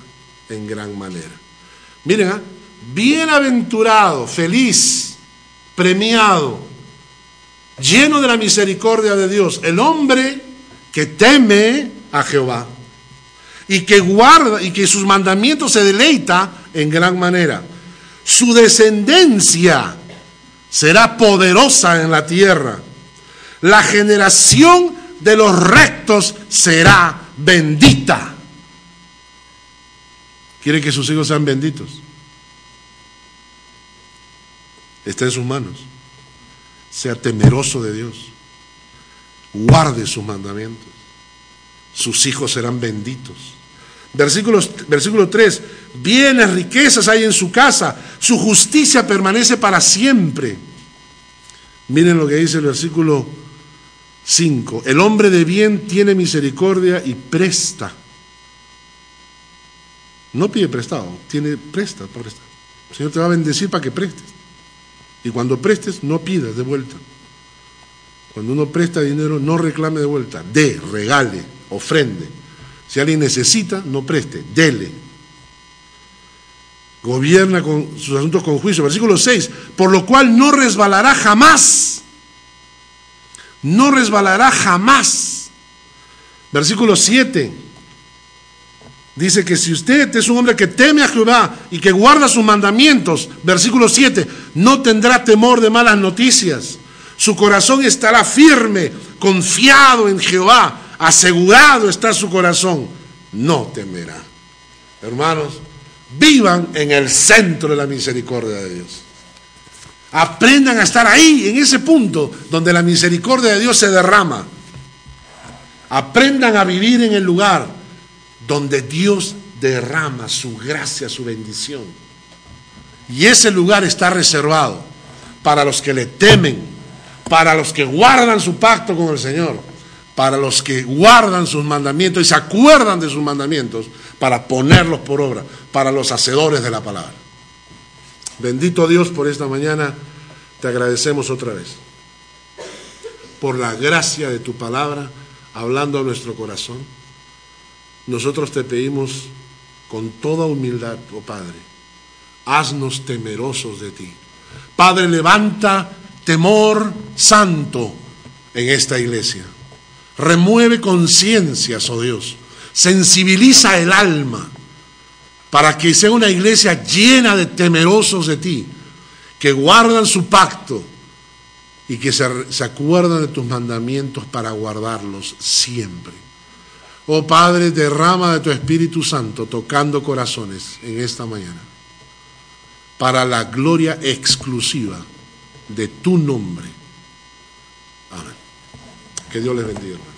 en gran manera. Miren, bienaventurado, feliz, premiado, lleno de la misericordia de Dios, el hombre que teme a Jehová y que guarda y que sus mandamientos se deleita en gran manera. Su descendencia será poderosa en la tierra. La generación de los rectos será bendita. ¿Quiere que sus hijos sean benditos? Está en sus manos. Sea temeroso de Dios. Guarde sus mandamientos. Sus hijos serán benditos. Versículo 3. Bienes, riquezas hay en su casa. Su justicia permanece para siempre. Miren lo que dice el versículo 5. El hombre de bien tiene misericordia y presta. No pide prestado, presta. El Señor te va a bendecir para que prestes. Y cuando prestes, no pidas de vuelta. Cuando uno presta dinero, no reclame de vuelta. Regale, ofrende. Si alguien necesita, no preste, dele. Gobierna con sus asuntos con juicio. Versículo 6. Por lo cual no resbalará jamás. No resbalará jamás. Versículo 7. Dice que si usted es un hombre que teme a Jehová y que guarda sus mandamientos, versículo 7, no tendrá temor de malas noticias. Su corazón estará firme, confiado en Jehová, asegurado está su corazón, no temerá. Hermanos, vivan en el centro de la misericordia de Dios. Aprendan a estar ahí, en ese punto donde la misericordia de Dios se derrama. Aprendan a vivir en el lugar donde Dios derrama su gracia, su bendición. Y ese lugar está reservado para los que le temen, para los que guardan su pacto con el Señor, para los que guardan sus mandamientos y se acuerdan de sus mandamientos para ponerlos por obra, para los hacedores de la palabra. Bendito Dios, por esta mañana te agradecemos otra vez por la gracia de tu palabra hablando a nuestro corazón. Nosotros te pedimos con toda humildad, oh Padre, haznos temerosos de ti. Padre, levanta temor santo en esta iglesia. Remueve conciencias, oh Dios. Sensibiliza el alma para que sea una iglesia llena de temerosos de ti, que guardan su pacto y que se acuerdan de tus mandamientos para guardarlos siempre. Oh Padre, derrama de tu Espíritu Santo tocando corazones en esta mañana para la gloria exclusiva de tu nombre. Amén. Que Dios les bendiga, hermano.